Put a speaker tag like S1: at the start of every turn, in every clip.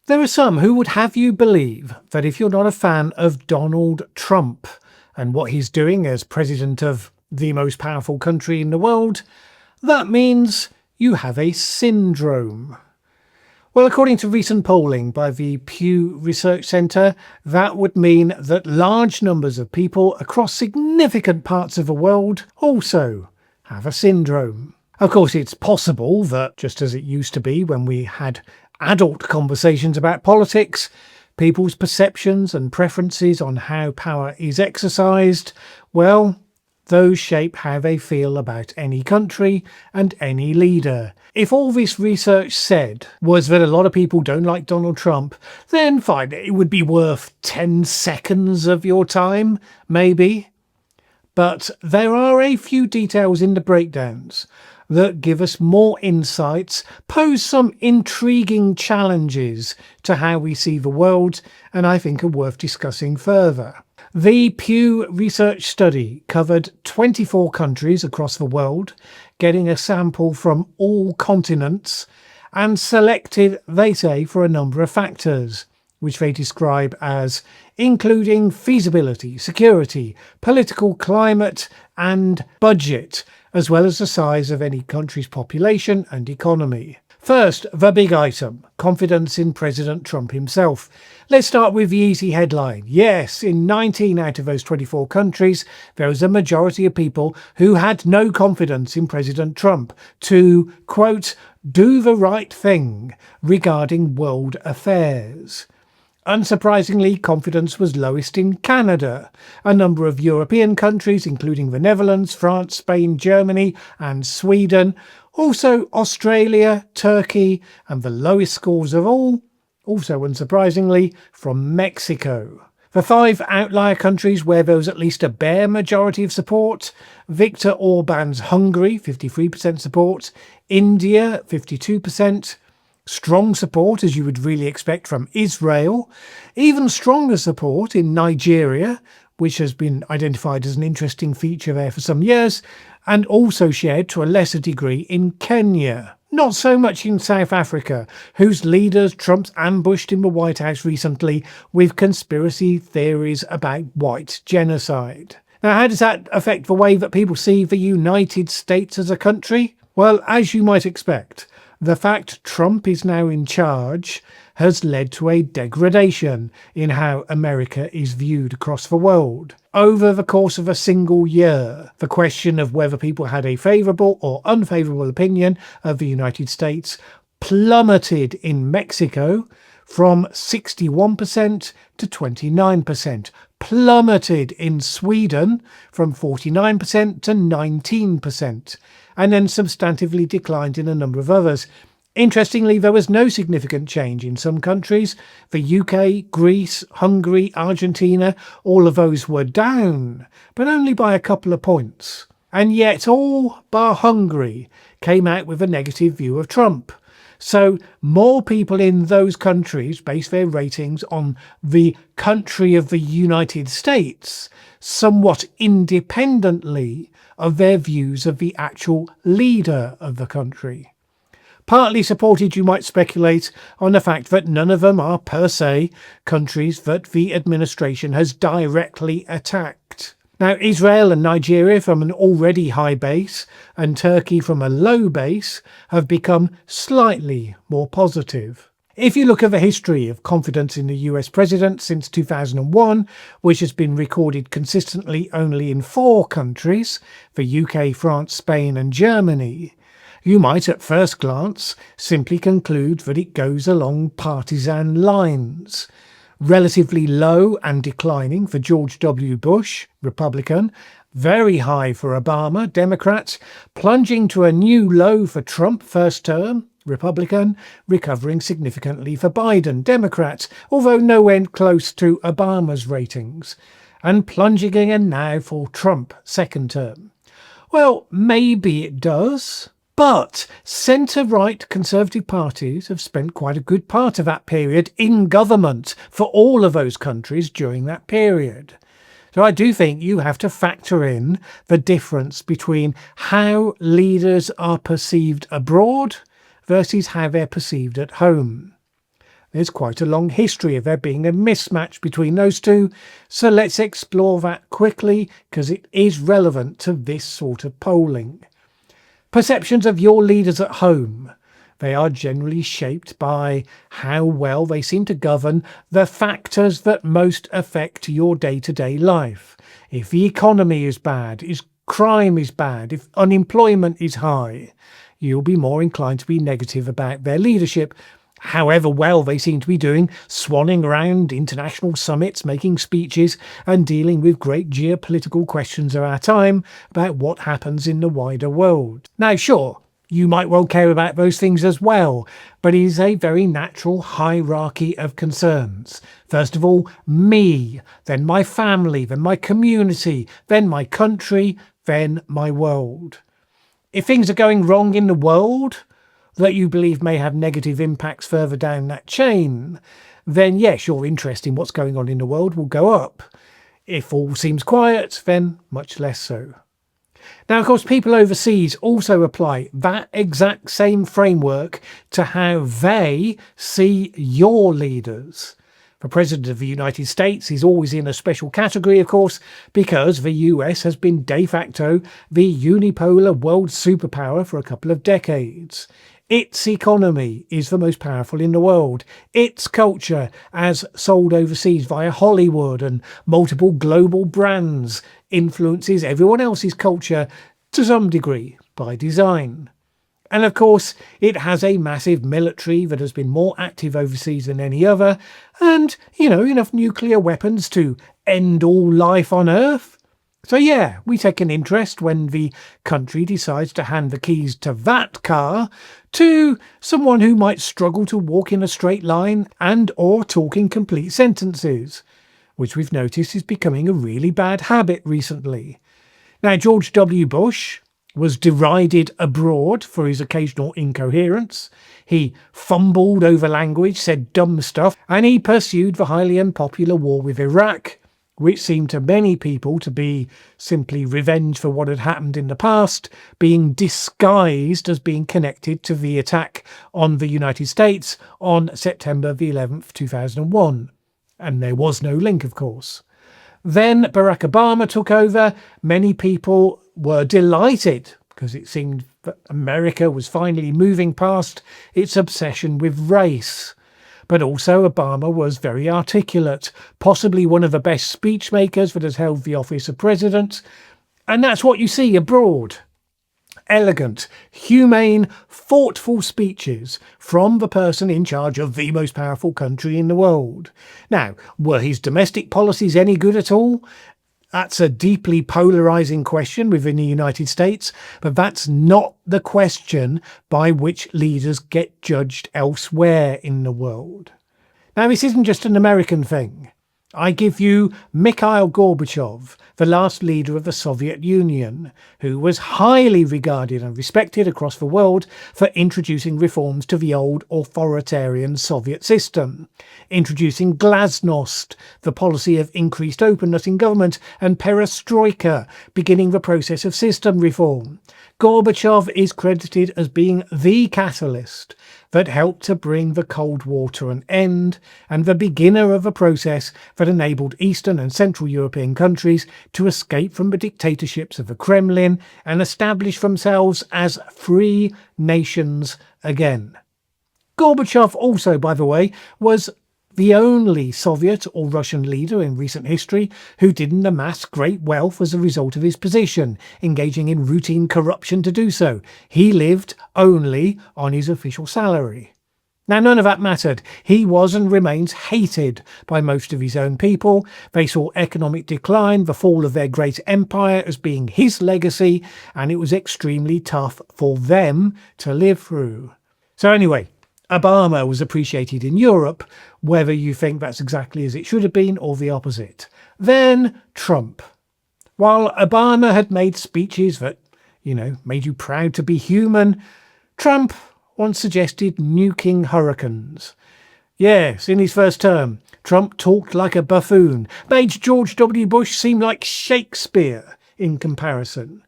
S1: There are some who would have you believe that if you're not a fan of Donald Trump and what he's doing as president of the most powerful country in the world, that means you have a syndrome. Well, according to recent polling by the Pew Research Centre, that would mean that large numbers of people across significant parts of the world also have a syndrome. Of course, it's possible that, just as it used to be when we had adult conversations about politics, people's perceptions and preferences on how power is exercised, well, those shape how they feel about any country and any leader. If all this research said was that a lot of people don't like Donald Trump, then fine, it would be worth 10 seconds of your time, maybe. But there are a few details in the breakdowns that give us more insights, pose some intriguing challenges to how we see the world, and I think are worth discussing further. The Pew Research study covered 24 countries across the world, getting a sample from all continents, and selected, they say, for a number of factors, which they describe as including feasibility, security, political climate, and budget, as well as the size of any country's population and economy. First, the big item, confidence in President Trump himself. Let's start with the easy headline. Yes, in 19 out of those 24 countries, there was a majority of people who had no confidence in President Trump to, quote, do the right thing regarding world affairs. Unsurprisingly, confidence was lowest in Canada. A number of European countries, including the Netherlands, France, Spain, Germany, and Sweden. Also Australia, Turkey, and the lowest scores of all, also unsurprisingly, from Mexico. The 5 outlier countries where there was at least a bare majority of support: Viktor Orban's Hungary, 53% support, India, 52%, strong support, as you would really expect, from Israel, even stronger support in Nigeria, which has been identified as an interesting feature there for some years, and also shared to a lesser degree in Kenya. Not so much in South Africa, whose leaders Trump's ambushed in the White House recently with conspiracy theories about white genocide. Now, how does that affect the way that people see the United States as a country? Well, as you might expect, the fact Trump is now in charge has led to a degradation in how America is viewed across the world. Over the course of a single year, the question of whether people had a favourable or unfavourable opinion of the United States plummeted in Mexico from 61% to 29%, plummeted in Sweden from 49% to 19%, and then substantively declined in a number of others. Interestingly, there was no significant change in some countries. The UK, Greece, Hungary, Argentina, all of those were down, but only by a couple of points. And yet all bar Hungary came out with a negative view of Trump. So more people in those countries base their ratings on the country of the United States, somewhat independently of their views of the actual leader of the country. Partly supported, you might speculate, on the fact that none of them are per se countries that the administration has directly attacked. Now, Israel and Nigeria from an already high base and Turkey from a low base have become slightly more positive. If you look at the history of confidence in the US president since 2001, which has been recorded consistently only in 4 countries, the UK, France, Spain and Germany, you might at first glance simply conclude that it goes along partisan lines. Relatively low and declining for George W. Bush, Republican, very high for Obama, Democrat, plunging to a new low for Trump, first term, Republican, recovering significantly for Biden, Democrat, although nowhere close to Obama's ratings, and plunging again now for Trump, second term. Well, maybe it does. But centre-right Conservative parties have spent quite a good part of that period in government for all of those countries during that period. So I do think you have to factor in the difference between how leaders are perceived abroad versus how they're perceived at home. There's quite a long history of there being a mismatch between those two, so let's explore that quickly because it is relevant to this sort of polling. Perceptions of your leaders at home. They are generally shaped by how well they seem to govern the factors that most affect your day-to-day life. If the economy is bad, if crime is bad, if unemployment is high, you'll be more inclined to be negative about their leadership. However well they seem to be doing, swanning around international summits, making speeches, and dealing with great geopolitical questions of our time about what happens in the wider world. Now, sure, you might well care about those things as well, but it is a very natural hierarchy of concerns. First of all, me, then my family, then my community, then my country, then my world. If things are going wrong in the world that you believe may have negative impacts further down that chain, then yes, your interest in what's going on in the world will go up. If all seems quiet, then much less so. Now, of course, people overseas also apply that exact same framework to how they see your leaders. The President of the United States is always in a special category, of course, because the US has been de facto the unipolar world superpower for a couple of decades. Its economy is the most powerful in the world. Its culture, as sold overseas via Hollywood and multiple global brands, influences everyone else's culture to some degree by design. And of course, it has a massive military that has been more active overseas than any other, and, enough nuclear weapons to end all life on Earth. So yeah, we take an interest when the country decides to hand the keys to that car to someone who might struggle to walk in a straight line and or talk in complete sentences, which we've noticed is becoming a really bad habit recently. Now, George W. Bush was derided abroad for his occasional incoherence. He fumbled over language, said dumb stuff, and he pursued the highly unpopular war with Iraq, which seemed to many people to be simply revenge for what had happened in the past, being disguised as being connected to the attack on the United States on September the 11th, 2001. And there was no link, of course. Then Barack Obama took over. Many people were delighted because it seemed that America was finally moving past its obsession with race. But also Obama was very articulate, possibly one of the best speech makers that has held the office of president. And that's what you see abroad. Elegant, humane, thoughtful speeches from the person in charge of the most powerful country in the world. Now, were his domestic policies any good at all? That's a deeply polarising question within the United States, but that's not the question by which leaders get judged elsewhere in the world. Now, this isn't just an American thing. I give you Mikail Gorbachev, the last leader of the Soviet Union, who was highly regarded and respected across the world for introducing reforms to the old authoritarian Soviet system, introducing glasnost, the policy of increased openness in government, and perestroika, beginning the process of system reform. Gorbachev is credited as being the catalyst that helped to bring the Cold War to an end, and the beginner of a process that enabled Eastern and Central European countries to escape from the dictatorships of the Kremlin and establish themselves as free nations again. Gorbachev also, by the way, was the only Soviet or Russian leader in recent history who didn't amass great wealth as a result of his position, engaging in routine corruption to do so. He lived only on his official salary. Now, none of that mattered. He was and remains hated by most of his own people. They saw economic decline, the fall of their great empire as being his legacy, and it was extremely tough for them to live through. So anyway, Obama was appreciated in Europe, whether you think that's exactly as it should have been or the opposite. Then Trump. While Obama had made speeches that, made you proud to be human, Trump once suggested nuking hurricanes. Yes, in his first term, Trump talked like a buffoon, made George W. Bush seem like Shakespeare in comparison.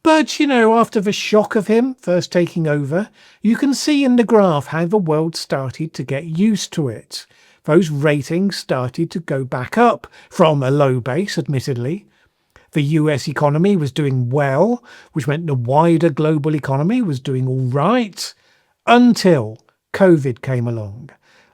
S1: But, after the shock of him first taking over, you can see in the graph how the world started to get used to it. Those ratings started to go back up from a low base, admittedly. The US economy was doing well, which meant the wider global economy was doing all right, until COVID came along.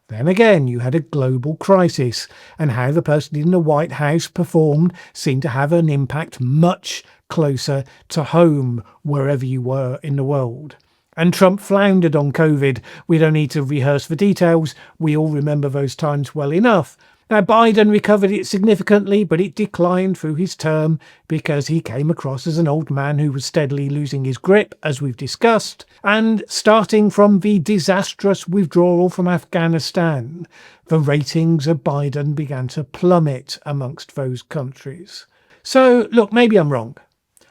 S1: Then again, you had a global crisis, and how the person in the White House performed seemed to have an impact much closer to home, wherever you were in the world. And Trump floundered on COVID. We don't need to rehearse the details. We all remember those times well enough. Now, Biden recovered it significantly, but it declined through his term because he came across as an old man who was steadily losing his grip, as we've discussed. And starting from the disastrous withdrawal from Afghanistan, the ratings of Biden began to plummet amongst those countries. So, look, maybe I'm wrong.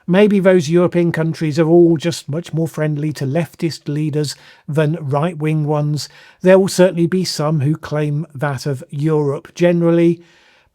S1: Maybe those European countries are all just much more friendly to leftist leaders than right-wing ones. There will certainly be some who claim that of Europe generally,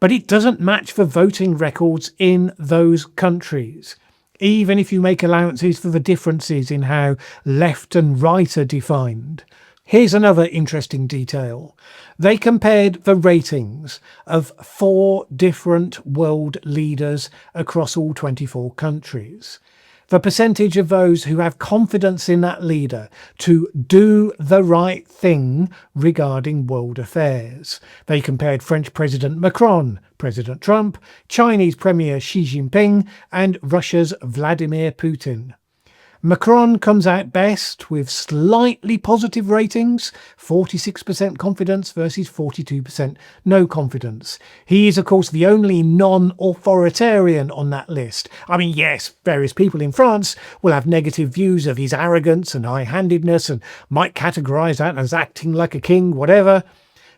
S1: but it doesn't match the voting records in those countries, even if you make allowances for the differences in how left and right are defined. Here's another interesting detail. They compared the ratings of 4 different world leaders across all 24 countries. The percentage of those who have confidence in that leader to do the right thing regarding world affairs. They compared French President Macron, President Trump, Chinese Premier Xi Jinping, and Russia's Vladimir Putin. Macron comes out best with slightly positive ratings, 46% confidence versus 42% no confidence. He is, of course, the only non-authoritarian on that list. I mean, yes, various people in France will have negative views of his arrogance and high-handedness and might categorise that as acting like a king, whatever.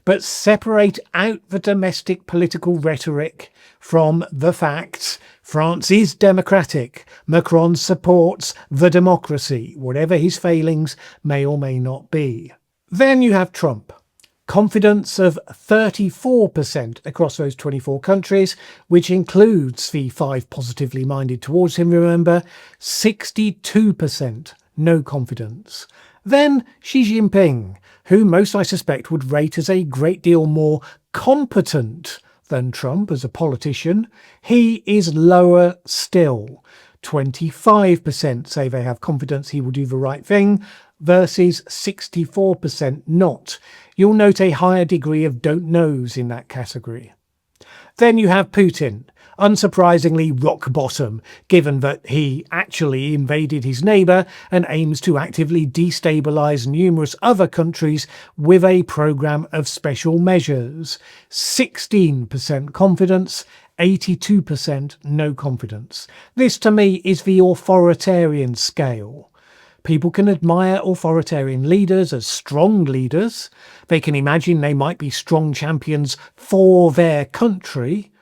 S1: But separate out the domestic political rhetoric from the facts. France is democratic. Macron supports the democracy, whatever his failings may or may not be. Then you have Trump. Confidence of 34% across those 24 countries, which includes the 5 positively minded towards him, remember. 62% no confidence. Then Xi Jinping, who most I suspect would rate as a great deal more competent than Trump as a politician. He is lower still. 25% say they have confidence he will do the right thing versus 64% not. You'll note a higher degree of don't knows in that category. Then you have Putin, unsurprisingly rock bottom, given that he actually invaded his neighbour and aims to actively destabilise numerous other countries with a programme of special measures. 16% confidence, 82% no confidence. This to me is the authoritarian scale. People can admire authoritarian leaders as strong leaders. They can imagine they might be strong champions for their country.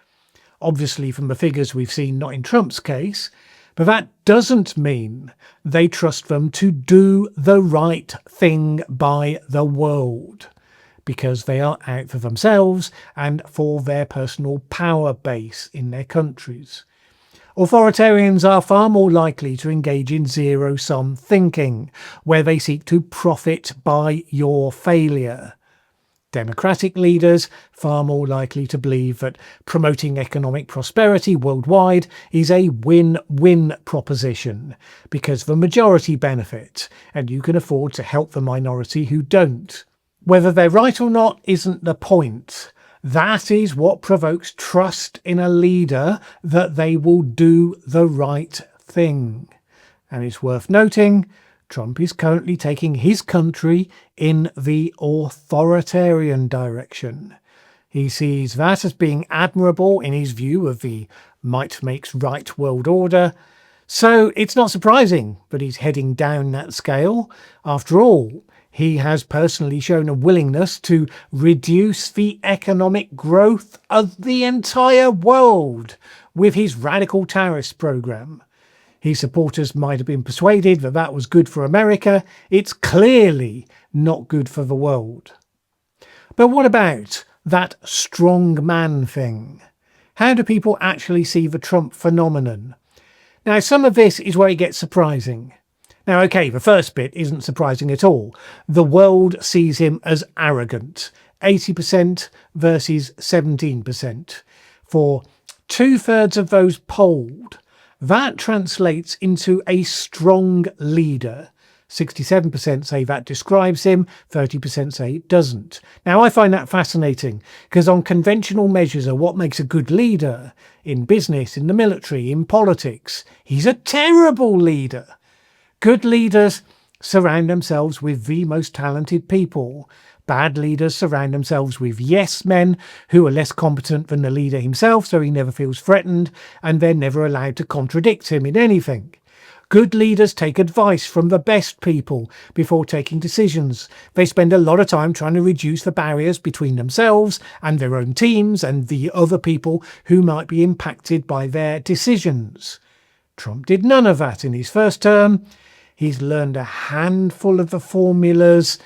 S1: Obviously, from the figures we've seen, not in Trump's case. But that doesn't mean they trust them to do the right thing by the world, because they are out for themselves and for their personal power base in their countries. Authoritarians are far more likely to engage in zero-sum thinking, where they seek to profit by your failure. Democratic leaders far more likely to believe that promoting economic prosperity worldwide is a win-win proposition, because the majority benefit, and you can afford to help the minority who don't. Whether they're right or not isn't the point. That is what provokes trust in a leader, that they will do the right thing. And it's worth noting, Trump is currently taking his country in the authoritarian direction. He sees that as being admirable in his view of the might makes right world order. So it's not surprising that he's heading down that scale. After all, he has personally shown a willingness to reduce the economic growth of the entire world with his radical tariffs program. His supporters might have been persuaded that that was good for America. It's clearly not good for the world. But what about that strong man thing? How do people actually see the Trump phenomenon? Now, some of this is where it gets surprising. Now, okay, the first bit isn't surprising at all. The world sees him as arrogant. 80% versus 17%. For 2/3 of those polled, that translates into a strong leader. 67% say that describes him, 30% say it doesn't. Now, I find that fascinating because on conventional measures of what makes a good leader, in business, in the military, in politics, he's a terrible leader. Good leaders surround themselves with the most talented people. Bad leaders surround themselves with yes men who are less competent than the leader himself, so he never feels threatened, and they're never allowed to contradict him in anything. Good leaders take advice from the best people before taking decisions. They spend a lot of time trying to reduce the barriers between themselves and their own teams and the other people who might be impacted by their decisions. Trump did none of that in his first term. He's learned a handful of the formulas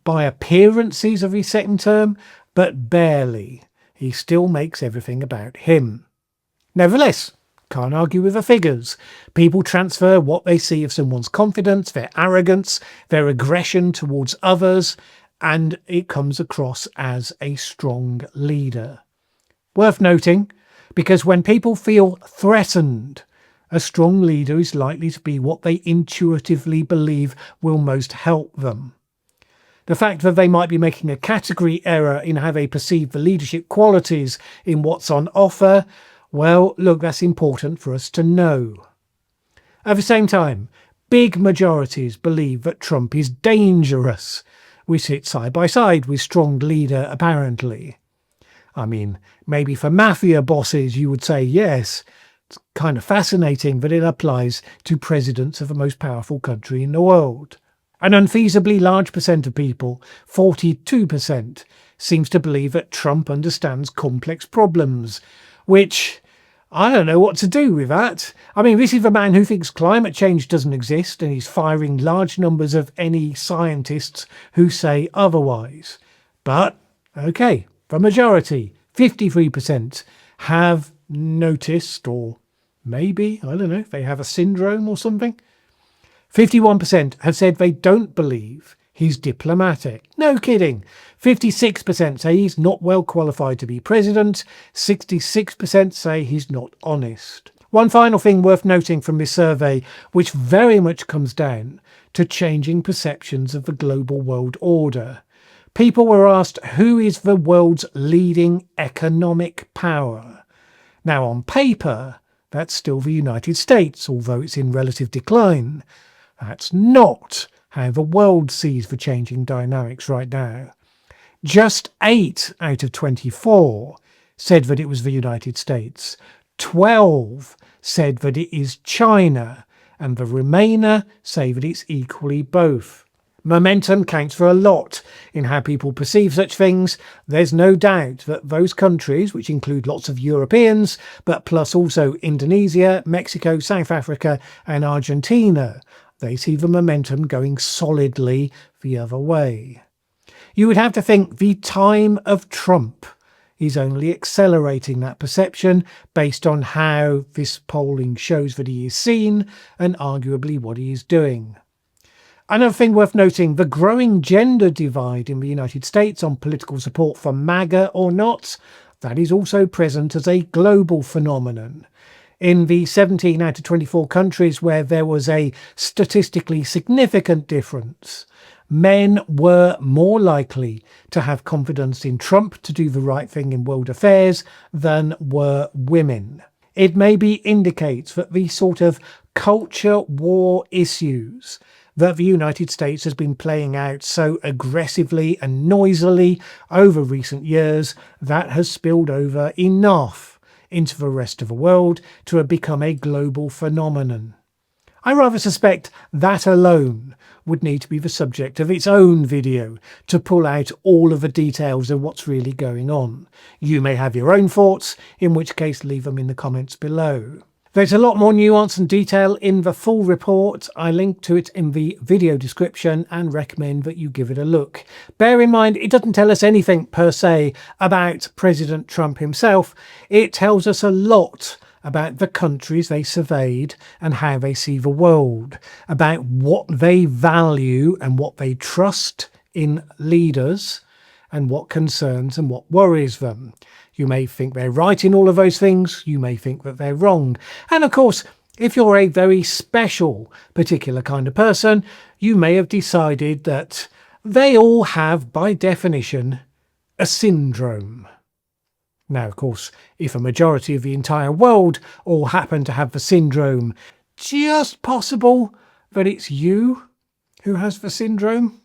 S1: by appearances of his second term, but barely. He still makes everything about him. Nevertheless, can't argue with the figures. People transfer what they see of someone's confidence, their arrogance, their aggression towards others, and it comes across as a strong leader. Worth noting, because when people feel threatened, a strong leader is likely to be what they intuitively believe will most help them. The fact that they might be making a category error in how they perceive the leadership qualities in what's on offer, well, look, that's important for us to know. At the same time, big majorities believe that Trump is dangerous. We sit side by side with strong leader, apparently. I mean, maybe for mafia bosses you would say yes. It's kind of fascinating that it applies to presidents of the most powerful country in the world. An unfeasibly large percent of people, 42%, seems to believe that Trump understands complex problems, which I don't know what to do with that. I mean, this is the man who thinks climate change doesn't exist, and he's firing large numbers of any scientists who say otherwise. But, okay, the majority, 53%, have noticed, or maybe, I don't know, they have a syndrome or something. 51% have said they don't believe he's diplomatic. No kidding. 56% say he's not well qualified to be president. 66% say he's not honest. One final thing worth noting from this survey, which very much comes down to changing perceptions of the global world order. People were asked who is the world's leading economic power. Now, on paper, that's still the United States, although it's in relative decline. That's not how the world sees the changing dynamics right now. Just 8 out of 24 said that it was the United States. 12 said that it is China, and the remainder say that it's equally both. Momentum counts for a lot in how people perceive such things. There's no doubt that those countries, which include lots of Europeans, but plus also Indonesia, Mexico, South Africa and Argentina, they see the momentum going solidly the other way. You would have to think the time of Trump is only accelerating that perception based on how this polling shows that he is seen and arguably what he is doing. Another thing worth noting, the growing gender divide in the United States on political support for MAGA or not, that is also present as a global phenomenon. In the 17 out of 24 countries where there was a statistically significant difference, men were more likely to have confidence in Trump to do the right thing in world affairs than were women. It maybe indicates that the sort of culture war issues that the United States has been playing out so aggressively and noisily over recent years, that has spilled over enough into the rest of the world to have become a global phenomenon. I rather suspect that alone would need to be the subject of its own video to pull out all of the details of what's really going on. You may have your own thoughts, in which case leave them in the comments below. There's a lot more nuance and detail in the full report. I link to it in the video description and recommend that you give it a look. Bear in mind, it doesn't tell us anything per se about President Trump himself. It tells us a lot about the countries they surveyed and how they see the world, about what they value and what they trust in leaders, and what concerns and what worries them. You may think they're right in all of those things, you may think that they're wrong. And of course, if you're a very special, particular kind of person, you may have decided that they all have, by definition, a syndrome. Now, of course, if a majority of the entire world all happen to have the syndrome, just possible that it's you who has the syndrome.